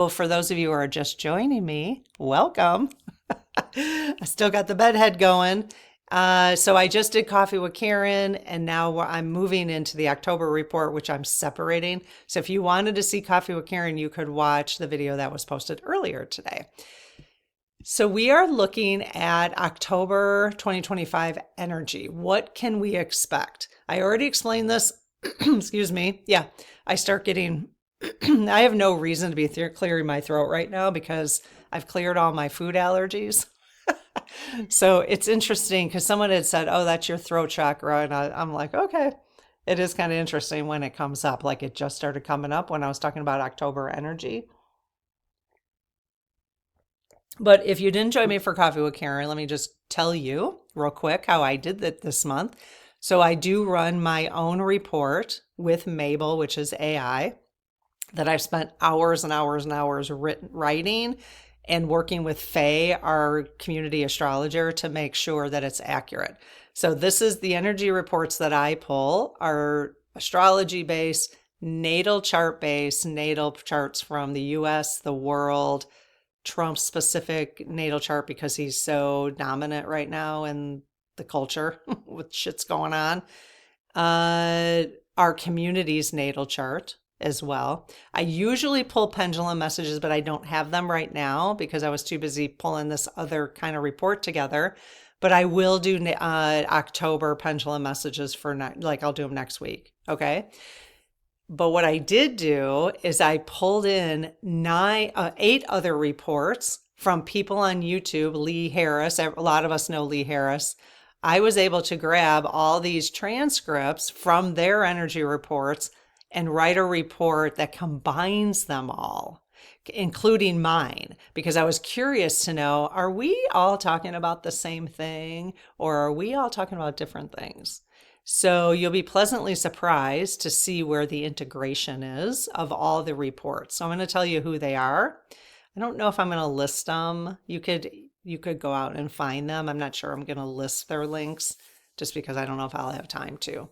Well, for those of you who are just joining me, welcome. I still got the bedhead going. So I just did Coffee with Karen, and now I'm moving into the October report, which I'm separating. So if you wanted to see Coffee with Karen, you could watch the video that was posted earlier today. So we are looking at October 2025 energy. What can we expect? I already explained this. Excuse me. Yeah, I start getting I have no reason to be clearing my throat right now because I've cleared all my food allergies. So it's interesting because someone had said, "Oh, that's your throat chakra," and I'm like, "Okay." It is kind of interesting when it comes up. Like it just started coming up when I was talking about October energy. But if you didn't join me for Coffee with Karen, let me just tell you real quick how I did that this month. So I do run my own report with Mabel, which is AI, that I've spent hours and hours and hours writing and working with Faye, our community astrologer, to make sure that it's accurate. So this is the energy reports that I pull are astrology based, natal chart based, natal charts from the US, the world, Trump's specific natal chart because he's so dominant right now in the culture with shit's going on. Our community's natal chart as well. I usually pull pendulum messages, but I don't have them right now because I was too busy pulling this other kind of report together. But I will do October pendulum messages for like I'll do them next week. Okay. But what I did do is I pulled in 8 other reports from people on YouTube. Lee Harris, a lot of us know Lee Harris. I was able to grab all these transcripts from their energy reports and write a report that combines them all, including mine, because I was curious to know, are we all talking about the same thing or are we all talking about different things? So you'll be pleasantly surprised to see where the integration is of all the reports. So I'm going to tell you who they are. I don't know if I'm going to list them. You could go out and find them. I'm not sure I'm going to list their links just because I don't know if I'll have time to.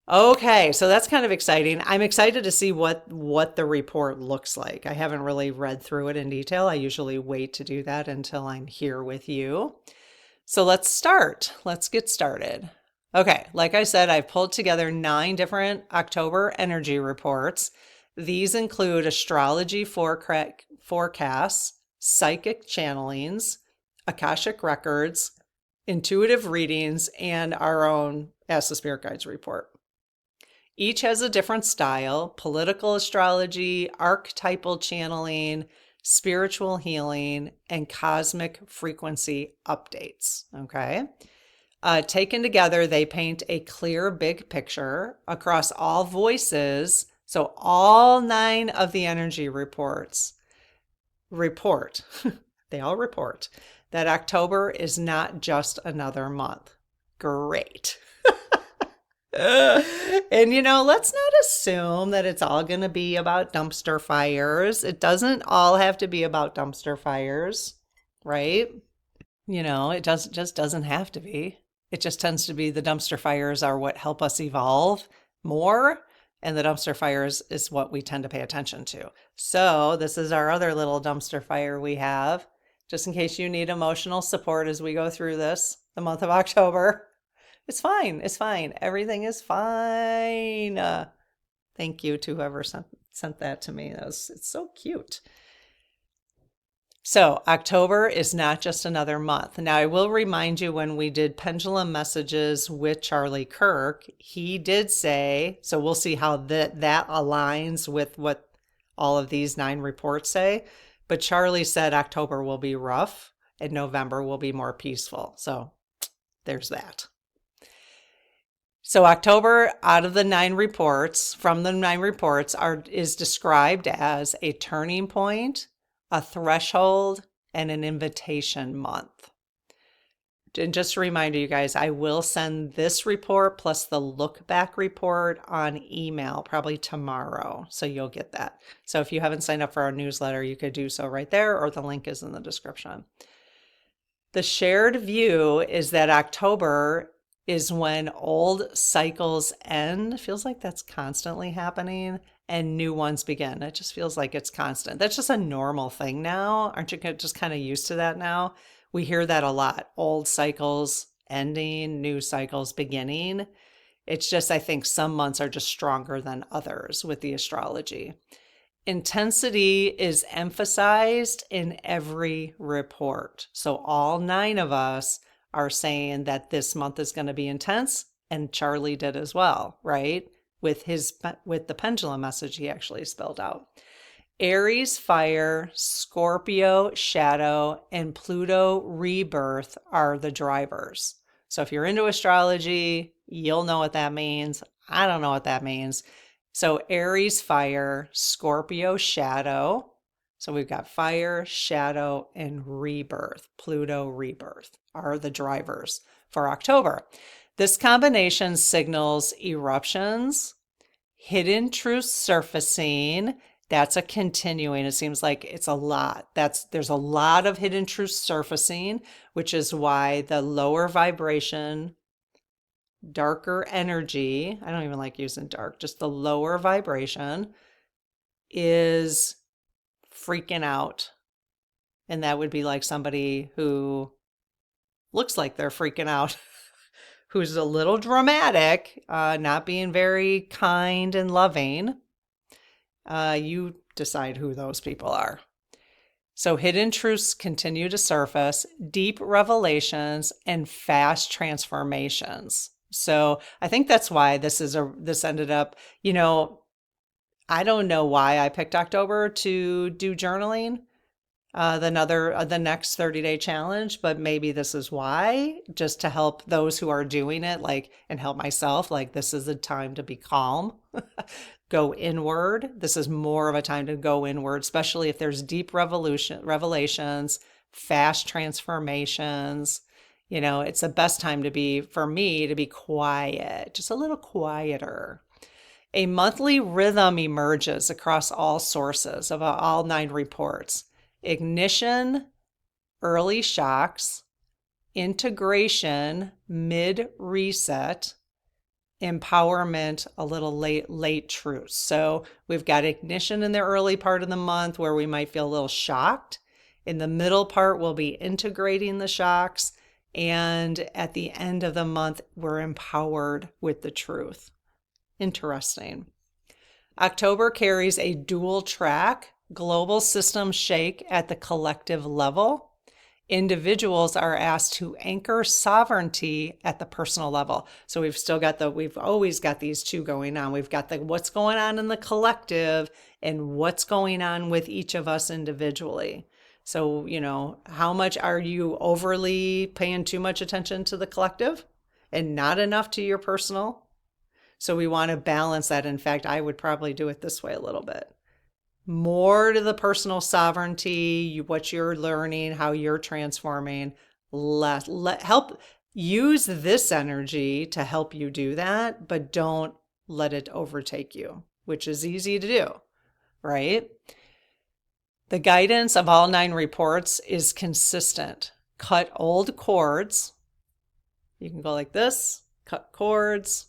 Okay, so that's kind of exciting. I'm excited to see what the report looks like. I haven't really read through it in detail. I usually wait to do that until I'm here with you. So let's start. Let's get started. Okay, like I said, I've pulled together 9 different October energy reports. These include astrology forecasts, psychic channelings, Akashic records, intuitive readings, and our own Ask the Spirit Guides report. Each has a different style: political astrology, archetypal channeling, spiritual healing, and cosmic frequency updates. Okay. Taken together, they paint a clear, big picture across all voices. So all 9 of the energy reports they all report that October is not just another month. Great. And let's not assume that it's all going to be about dumpster fires. It doesn't all have to be about dumpster fires, right? It just doesn't have to be. It just tends to be the dumpster fires are what help us evolve more, and the dumpster fires is what we tend to pay attention to. So this is our other little dumpster fire we have, just in case you need emotional support as we go through this, the month of October. It's fine. It's fine. Everything is fine. Thank you to whoever sent that to me. It's so cute. So October is not just another month. Now, I will remind you, when we did pendulum messages with Charlie Kirk, he did say, so we'll see how that aligns with what all of these 9 reports say. But Charlie said October will be rough and November will be more peaceful. So there's that. So October, out of the 9 reports, from the 9 reports, is described as a turning point, a threshold, and an invitation month. And just a reminder, you guys, I will send this report plus the look back report on email probably tomorrow. So you'll get that. So if you haven't signed up for our newsletter, you could do so right there, or the link is in the description. The shared view is that October is when old cycles end. Feels like that's constantly happening. and new ones begin. It just feels like it's constant. That's just a normal thing now. Aren't you just kind of used to that now? We hear that a lot. Old cycles ending, new cycles beginning. It's just, I think some months are just stronger than others with the astrology. Intensity is emphasized in every report. So all 9 of us are saying that this month is going to be intense, and Charlie did as well, right? With the pendulum message he actually spelled out. Aries fire, Scorpio shadow, and Pluto rebirth are the drivers. So if you're into astrology, you'll know what that means. I don't know what that means. So Aries fire, Scorpio shadow. So we've got fire, shadow, and rebirth. Pluto rebirth are the drivers for October. This combination signals eruptions, hidden truths surfacing. That's a continuing. It seems like it's a lot. There's a lot of hidden truths surfacing, which is why the lower vibration, darker energy, I don't even like using dark, just the lower vibration is freaking out. And that would be like somebody who looks like they're freaking out, who's a little dramatic, not being very kind and loving. You decide who those people are. So hidden truths continue to surface, deep revelations, and fast transformations. So I think that's why this ended up, I don't know why I picked October to do journaling, the next 30-day challenge, but maybe this is why, just to help those who are doing it, and help myself, this is a time to be calm, go inward. This is more of a time to go inward, especially if there's deep revelations, fast transformations. It's the best time for me to be quiet, just a little quieter. A monthly rhythm emerges across all sources of all 9 reports. Ignition, early shocks, integration, mid-reset, empowerment, a little late truths. So we've got ignition in the early part of the month where we might feel a little shocked. In the middle part, we'll be integrating the shocks. And at the end of the month, we're empowered with the truth. Interesting. October carries a dual track, global system shake at the collective level. Individuals are asked to anchor sovereignty at the personal level. So we've always got these 2 going on. We've got what's going on in the collective and what's going on with each of us individually. So, how much are you overly paying too much attention to the collective and not enough to your personal? So we want to balance that. In fact, I would probably do it this way a little bit. More to the personal sovereignty, what you're learning, how you're transforming. Help use this energy to help you do that, but don't let it overtake you, which is easy to do, right? The guidance of all 9 reports is consistent. Cut old cords. You can go like this, cut cords,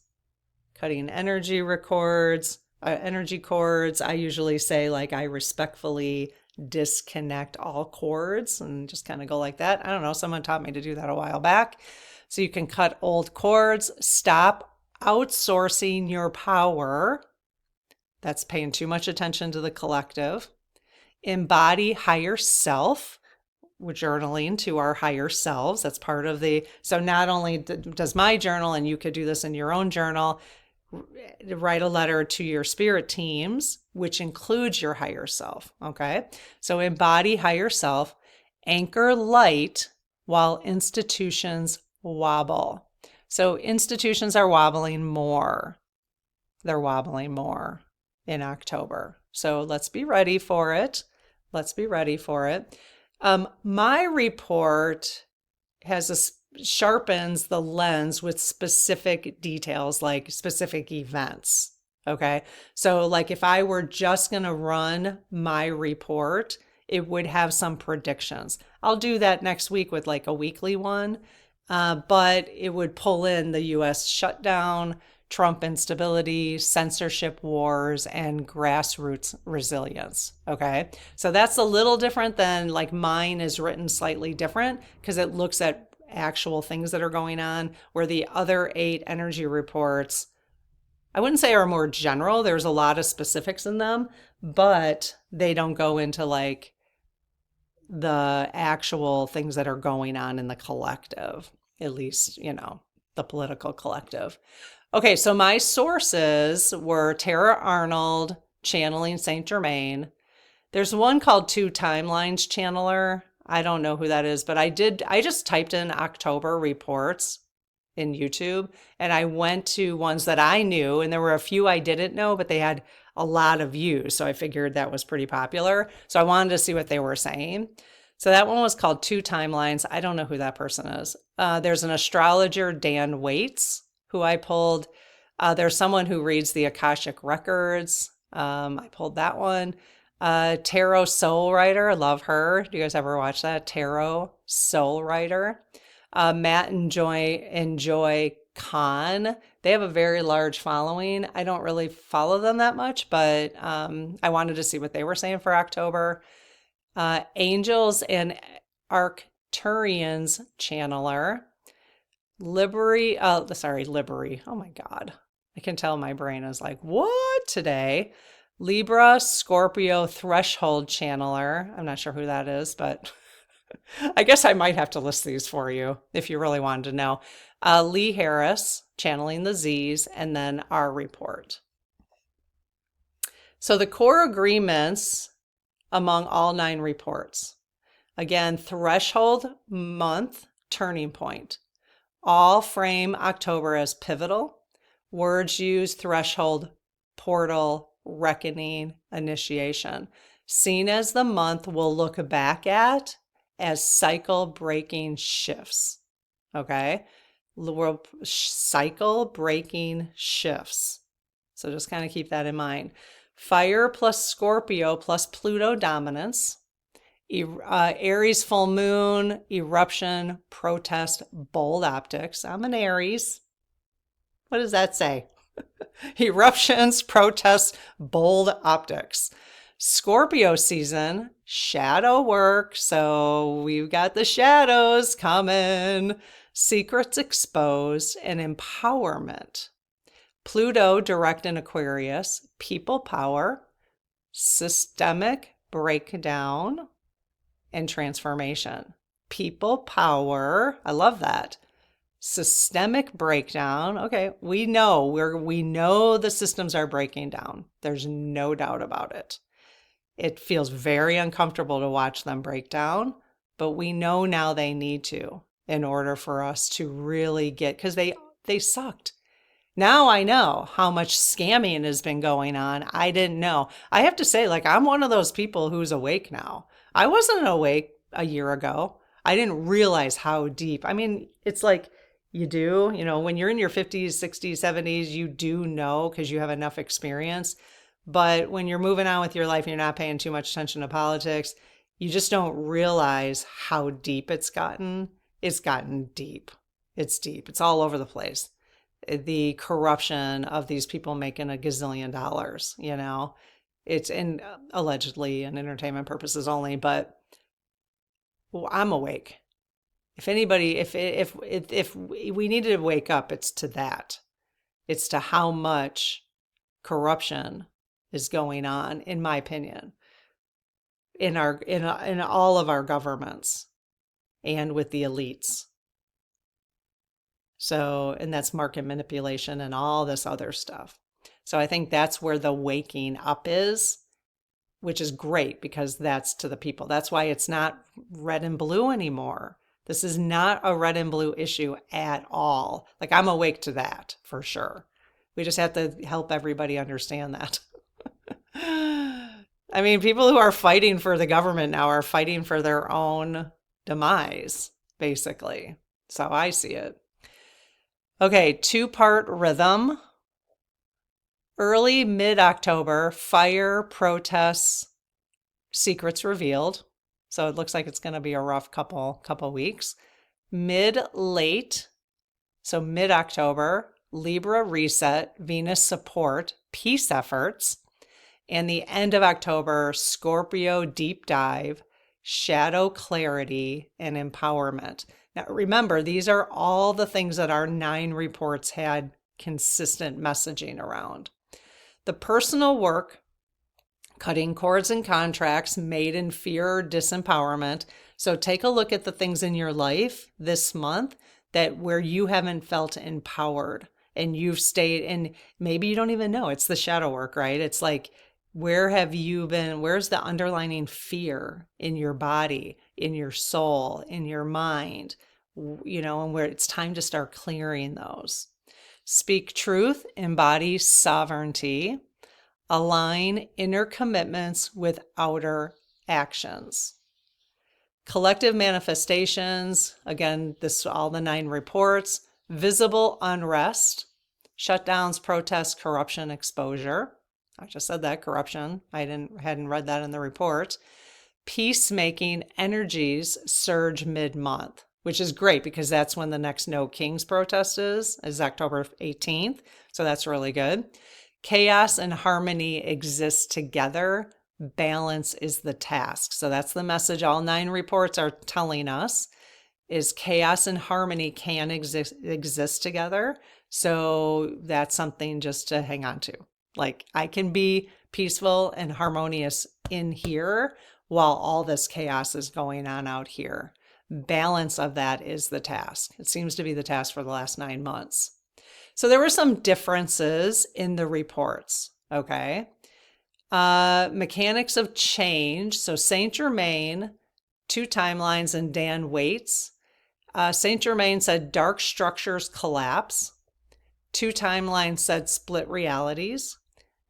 cutting energy cords. I usually say I respectfully disconnect all cords and just kind of go like that. I don't know. Someone taught me to do that a while back. So you can cut old cords, stop outsourcing your power. That's paying too much attention to the collective. Embody higher self. We're journaling to our higher selves. That's part of so not only does my journal, and you could do this in your own journal, write a letter to your spirit teams, which includes your higher self. Okay. So embody higher self, anchor light while institutions wobble. So institutions are wobbling more. They're wobbling more in October. So let's be ready for it. My report sharpens the lens with specific details, like specific events. Okay. So if I were just going to run my report, it would have some predictions. I'll do that next week with a weekly one. But it would pull in the US shutdown, Trump instability, censorship wars, and grassroots resilience. Okay. So that's a little different than like mine is written slightly different because it looks at actual things that are going on, where the other 8 energy reports, I wouldn't say are more general. There's a lot of specifics in them, but they don't go into like the actual things that are going on in the collective, at least, the political collective. Okay, so my sources were Tara Arnold, Channeling Saint Germain. There's one called Two Timelines Channeler. I don't know who that is, but I just typed in October reports in YouTube, and I went to ones that I knew, and there were a few I didn't know, but they had a lot of views. So I figured that was pretty popular. So I wanted to see what they were saying. So that one was called Two Timelines. I don't know who that person is. There's an astrologer, Dan Waits, who I pulled. There's someone who reads the Akashic Records. I pulled that one. Tarot Soul Writer. I love her. Do you guys ever watch that? Tarot Soul Writer. Matt and Enjoy Khan. They have a very large following. I don't really follow them that much, but I wanted to see what they were saying for October. Angels and Arcturians Channeler. Libri. Oh my God. I can tell my brain is like, what today? Libra, Scorpio, Threshold Channeler. I'm not sure who that is, but I guess I might have to list these for you if you really wanted to know. Lee Harris, Channeling the Z's, and then our report. So the core agreements among all 9 reports. Again, threshold month, turning point. All frame October as pivotal. Words use threshold, portal, reckoning, initiation. Seen as the month we'll look back at as cycle breaking shifts. Okay? Cycle breaking shifts. So just kind of keep that in mind. Fire plus Scorpio plus Pluto dominance. Aries full moon, eruption, protest, bold optics. I'm an Aries. What does that say? Eruptions, protests, bold optics. Scorpio season, shadow work. So we've got the shadows coming. Secrets exposed and empowerment. Pluto direct in Aquarius, people power, systemic breakdown, and transformation. People power, I love that. Systemic breakdown. Okay, we know the systems are breaking down. There's no doubt about it. It feels very uncomfortable to watch them break down, but we know now they need to in order for us to really get, because they sucked. Now I know how much scamming has been going on. I didn't know. I have to say, like, I'm one of those people who's awake now. I wasn't awake a year ago. I didn't realize how deep. I mean, it's like you do, when you're in your 50s, 60s, 70s, you do know because you have enough experience. But when you're moving on with your life and you're not paying too much attention to politics, you just don't realize how deep it's gotten. It's gotten deep. It's deep. It's all over the place. The corruption of these people making $1 gazillion, it's in allegedly and entertainment purposes only, but I'm awake. If anybody, if we needed to wake up, it's to that. It's to how much corruption is going on, in my opinion, in all of our governments and with the elites. So, and that's market manipulation and all this other stuff. So I think that's where the waking up is, which is great because that's to the people. That's why it's not red and blue anymore. This is not a red and blue issue at all. Like, I'm awake to that for sure. We just have to help everybody understand that. I mean, people who are fighting for the government now are fighting for their own demise, basically. So I see it. Okay, 2-part rhythm. Early mid-October, fire, protests, secrets revealed. So it looks like it's going to be a rough couple weeks. Mid-late, so mid-October, Libra reset, Venus support, peace efforts. And the end of October, Scorpio deep dive, shadow clarity, and empowerment. Now, remember, these are all the things that our 9 reports had consistent messaging around. The personal work, cutting cords and contracts made in fear or disempowerment. So take a look at the things in your life this month that where you haven't felt empowered and you've stayed, and maybe you don't even know it's the shadow work, right? It's like, where have you been? Where's the underlying fear in your body, in your soul, in your mind, and where it's time to start clearing those. Speak truth, embody sovereignty, align inner commitments with outer actions. Collective manifestations, again, this all the 9 reports, visible unrest, shutdowns, protests, corruption, exposure. I just said that, corruption. I hadn't read that in the report. Peacemaking energies surge mid-month, which is great because that's when the next No Kings protest is October 18th. So that's really good. Chaos and harmony exist together. Balance is the task. So that's the message all 9 reports are telling us, is chaos and harmony can exist together. So that's something just to hang on to. Like, I can be peaceful and harmonious in here while all this chaos is going on out here. Balance of that is the task. It seems to be the task for the last 9 months. So there were some differences in the reports, okay? Mechanics of change. So Saint Germain, 2 timelines, and Dan Waits. Saint Germain said dark structures collapse. 2 timelines said split realities.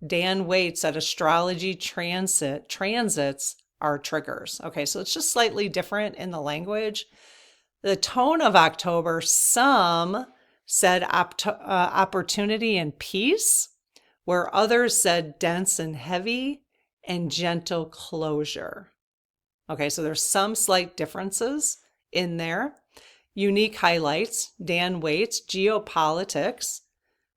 Dan Waits said astrology transits are triggers. Okay, so it's just slightly different in the language. The tone of October, some said opportunity and peace, where others said dense and heavy and gentle closure. Okay, so there's some slight differences in there. Unique highlights, Dan Waits, geopolitics,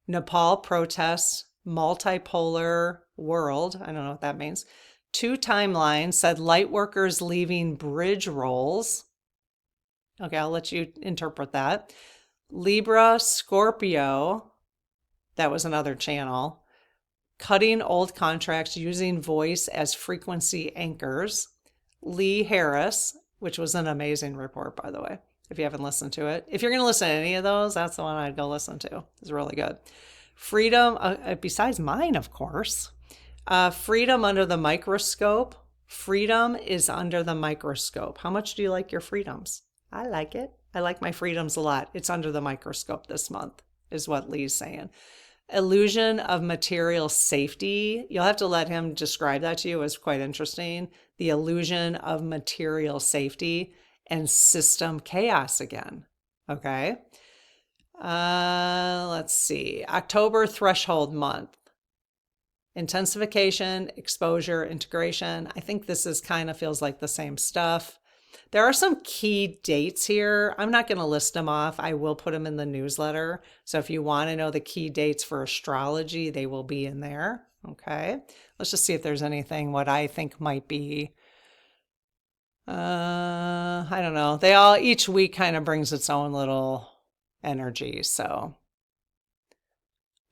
Nepal protests, multipolar world. I don't know what that means. 2 timelines said light workers leaving bridge roles. Okay, I'll let you interpret that. Libra, Scorpio, that was another channel. Cutting old contracts using voice as frequency anchors. Lee Harris, which was an amazing report, by the way, if you haven't listened to it. If you're going to listen to any of those, that's the one I'd go listen to. It's really good. Freedom, besides mine, of course. Freedom under the microscope. Freedom is under the microscope. How much do you like your freedoms? I like it. I like my freedoms a lot. It's under the microscope this month, is what Lee's saying. Illusion of material safety. You'll have to let him describe that to you. It was quite interesting. The illusion of material safety and system chaos again. Okay. Let's see. October threshold month. Intensification, exposure, integration. I think this is kind of feels like the same stuff. There are some key dates here. I'm not going to list them off. I will put them in the newsletter. So if you want to know the key dates for astrology, they will be in there. Okay. Let's just see if there's anything what I think might be. I don't know. Each week kind of brings its own little energy. So,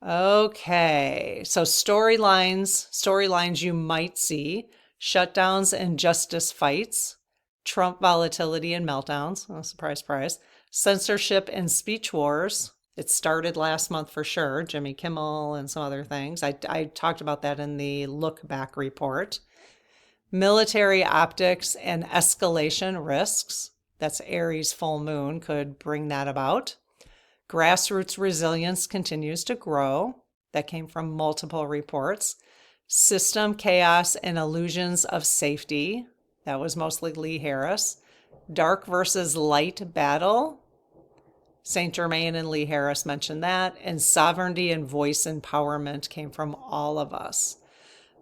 okay. So storylines you might see, shutdowns and justice fights. Trump volatility and meltdowns. Oh, surprise, surprise. Censorship and speech wars. It started last month for sure. Jimmy Kimmel and some other things. I talked about that in the look back report. Military optics and escalation risks. That's Aries full moon could bring that about. Grassroots resilience continues to grow. That came from multiple reports. System chaos and illusions of safety. That was mostly Lee Harris. Dark versus light battle. Saint Germain and Lee Harris mentioned that. And sovereignty and voice empowerment came from all of us.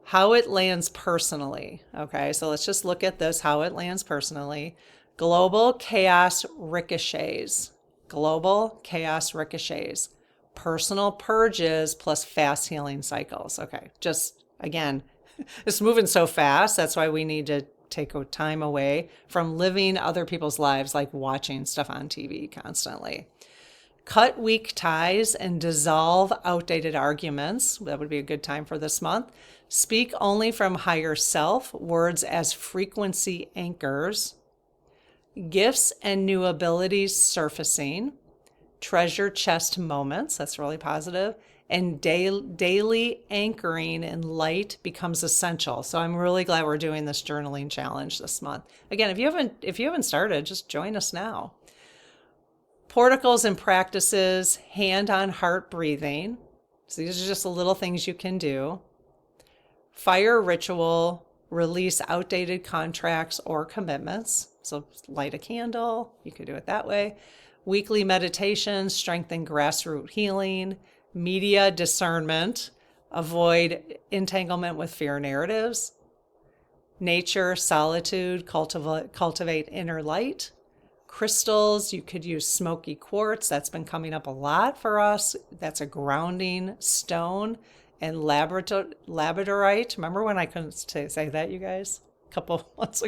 How it lands personally. Okay, so let's just look at this, how it lands personally. Global chaos ricochets. Global chaos ricochets. personal purges plus fast healing cycles. Okay, just again, it's moving so fast. That's why we need to take time away from living other people's lives, like watching stuff on TV constantly. Cut weak ties and dissolve outdated arguments. That would be a good time for this month. Speak only from higher self, words as frequency anchors. Gifts and new abilities surfacing. Treasure chest moments. That's really positive. And daily anchoring in light becomes essential. So I'm really glad we're doing this journaling challenge this month. Again, if you haven't started, just join us now. Porticles and practices, hand on heart breathing. So these are just the little things you can do. Fire ritual, release outdated contracts or commitments. So light a candle, you could do it that way. Weekly meditation, strengthen grassroots healing. Media discernment, avoid entanglement with fear narratives. Nature, solitude, cultivate inner light. Crystals, you could use smoky quartz. That's been coming up a lot for us. That's a grounding stone. And labradorite. Remember when I couldn't say that, you guys? A couple weeks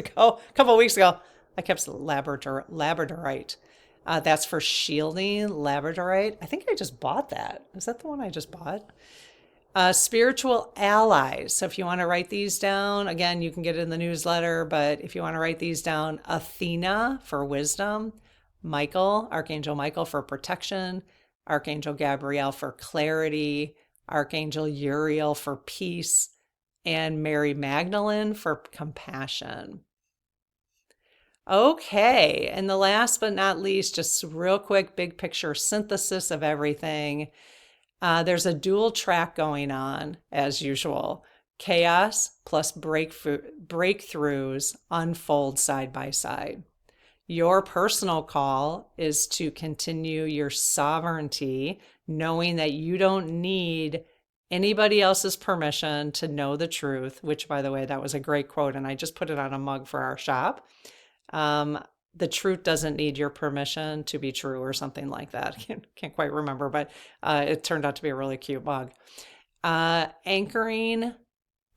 ago, I kept labradorite. That's for shielding, labradorite. I think I just bought that. Is that the one I just bought? Spiritual allies. So if you want to write these down, again, you can get it in the newsletter, but if you want to write these down, Athena for wisdom, Michael, Archangel Michael for protection, Archangel Gabriel for clarity, Archangel Uriel for peace, and Mary Magdalene for compassion. Okay, and the last but not least, just real quick, big picture synthesis of everything. There's a dual track going on, as usual. Chaos plus breakthroughs unfold side by side. Your personal call is to continue your sovereignty, knowing that you don't need anybody else's permission to know the truth, which, by the way, that was a great quote, and I just put it on a mug for our shop. The truth doesn't need your permission to be true, or something like that. Can't quite remember, but it turned out to be a really cute mug. Anchoring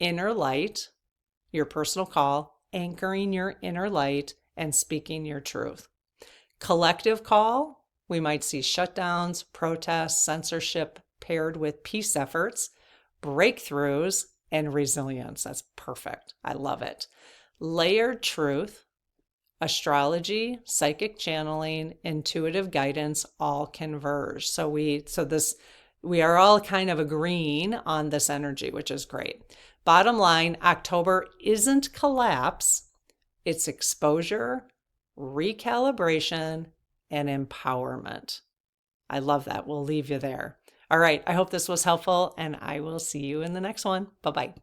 inner light, your personal call, anchoring your inner light, and speaking your truth. Collective call, we might see shutdowns, protests, censorship paired with peace efforts, breakthroughs, and resilience. That's perfect. I love it. Layered truth, astrology, psychic channeling, intuitive guidance all converge. So we are all kind of agreeing on this energy, which is great. Bottom line, October isn't collapse, it's exposure, recalibration, and empowerment. I love that. We'll leave you there. All right. I hope this was helpful, and I will see you in the next one. Bye-bye.